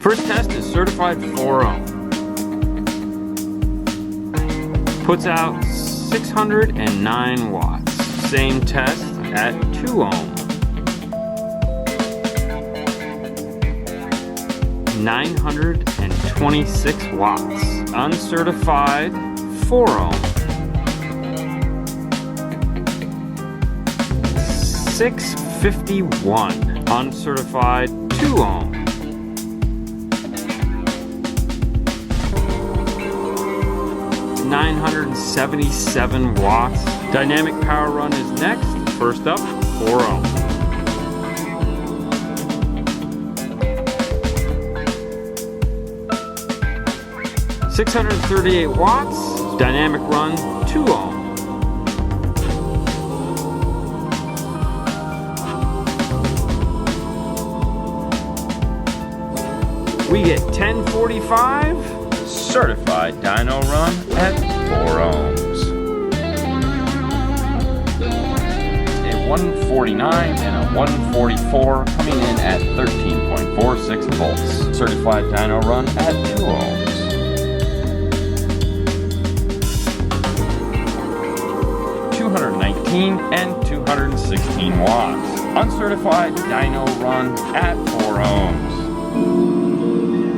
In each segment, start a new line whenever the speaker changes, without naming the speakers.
First test is certified 4-ohm. Puts out 609 watts. Same test at 2-ohm. 926 watts. Uncertified 4-ohm. 651. Uncertified 2-ohm. 977 watts. Dynamic power run is next. First up, 4-ohm. $638 watts. Dynamic run 2-ohm. We get 1045. Certified dyno run at 4 ohms. A 149 and a 144 coming in at 13.46 volts. Certified dyno run at 2 ohms. And 216 watts. Uncertified dyno run at 4 ohms.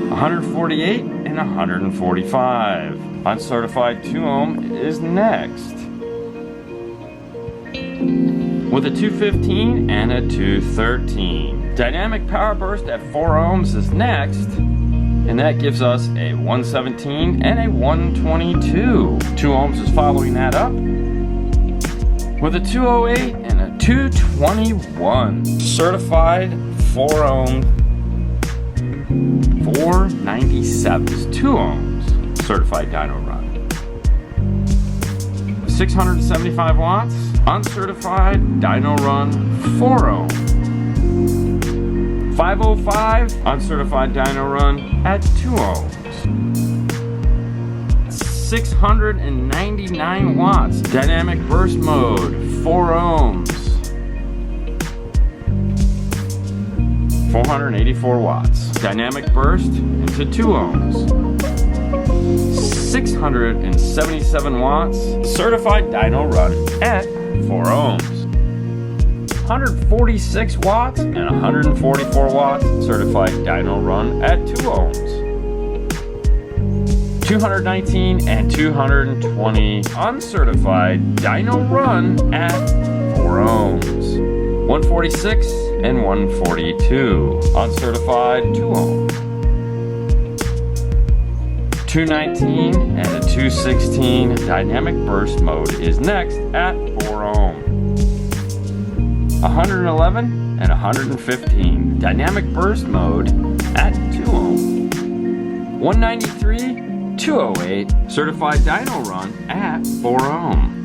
148 and 145. Uncertified 2-ohm is next. With a 215 and a 213. Dynamic power burst at 4 ohms is next. And that gives us a 117 and a 122. 2 ohms is following that up with a 208 and a 221. Certified 4-ohm 497 is 2 ohms. Certified dyno run. 675 watts. Uncertified dyno run 4-ohm. 505 uncertified dyno run at 2 ohms. 699 watts. Dynamic burst mode 4 ohms. 484 watts. Dynamic burst into 2 ohms. 677 watts. Certified dyno run at 4 ohms. 146 watts and 144 watts. Certified dyno run at 2 ohms. 219 and 220 uncertified dyno run at 4 ohms. 146 and 142 uncertified 2-ohm. 219 and a 216 dynamic burst mode is next at 4 ohm. 111 and 115 dynamic burst mode at 2 ohm. 193 208 certified dyno run at 4 ohm.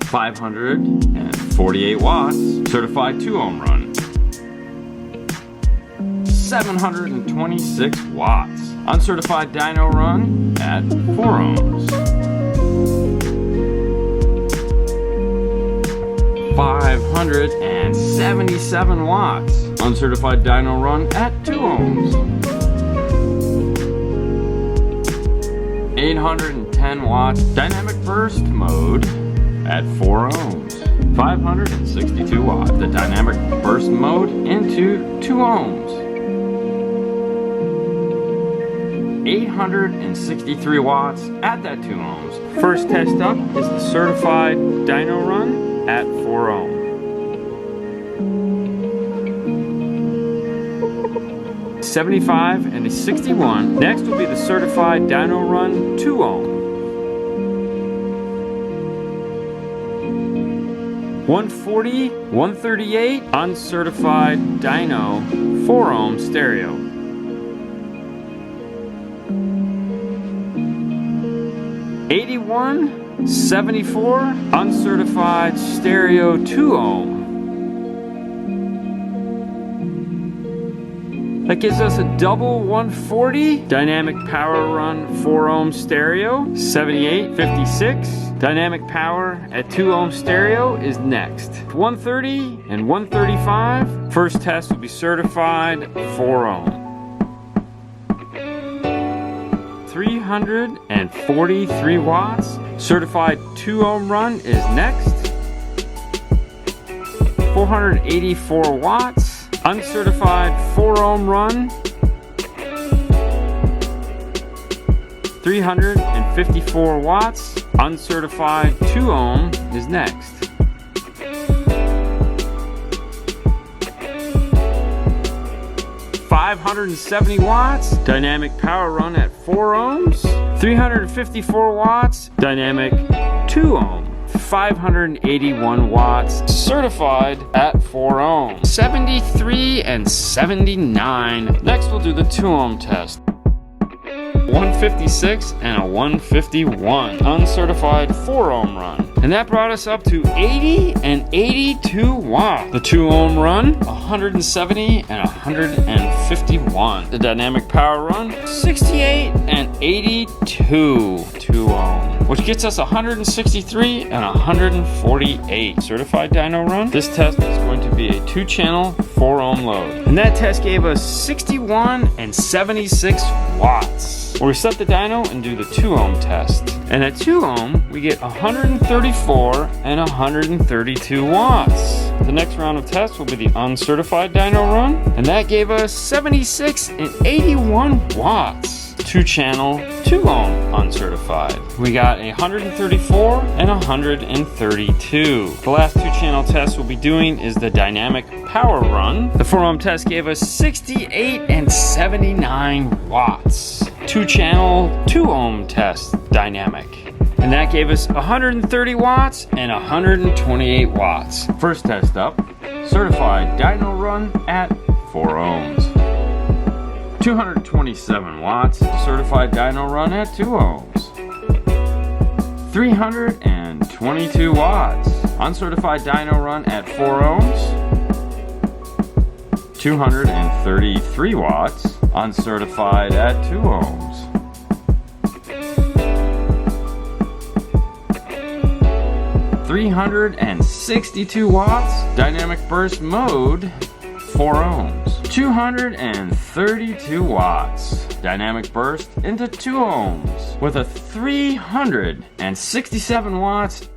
548 watts certified 2 ohm run. 726 watts uncertified dyno run at 4 ohms. 577 watts uncertified dyno run at 2 ohms. 810 watts dynamic burst mode at 4 ohms. 562 watts the dynamic burst mode into 2 ohms. 863 watts at that 2 ohms. First test up is the certified dyno run at 4 ohm. $75 and a 61. Next will be the certified dyno run 2 ohm. 140, 138 uncertified dyno 4 ohm stereo. 81, 74 uncertified stereo 2 ohm. That gives us a double 140. Dynamic power run 4 ohm stereo, 7856. Dynamic power at 2 ohm stereo is next. 130 and 135. First test will be certified 4 ohm. 343 watts. Certified 2 ohm run is next. 484 watts. Uncertified 4 ohm run. 354 watts. Uncertified 2 ohm is next. 570 watts, dynamic power run at 4 ohms. 354 watts, dynamic 2 ohm. 581 watts, certified at 4 ohms. 73 and 79. Next we'll do the 2 ohm test. 156 and a 151. Uncertified 4 ohm run. And that brought us up to 80 and 82 watts. The 2 ohm run, 170 and 151. The dynamic power run, 68 and 82. 2 ohm. Which gets us 163 and 148. Certified dyno run. This test is going to be a 2-channel 4 ohm load. And that test gave us 61 and 76 watts. We'll reset the dyno and do the 2 ohm test. And at 2 ohm, we get 134 and 132 watts. The next round of tests will be the uncertified dyno run. And that gave us 76 and 81 watts. 2-channel, 2 ohm uncertified. We got 134 and 132. The last 2-channel test we'll be doing is the dynamic power run. The 4 ohm test gave us 68 and 79 watts. 2-channel, 2 ohm test dynamic. And that gave us 130 watts and 128 watts. First test up, certified dyno run at 4 ohms. 227 watts, certified dyno run at 2 ohms. 322 watts, uncertified dyno run at 4 ohms. 233 watts, uncertified at 2 ohms. 362 watts, dynamic burst mode, 4 ohms. 232 watts, dynamic burst into 2 ohms with a 367 watts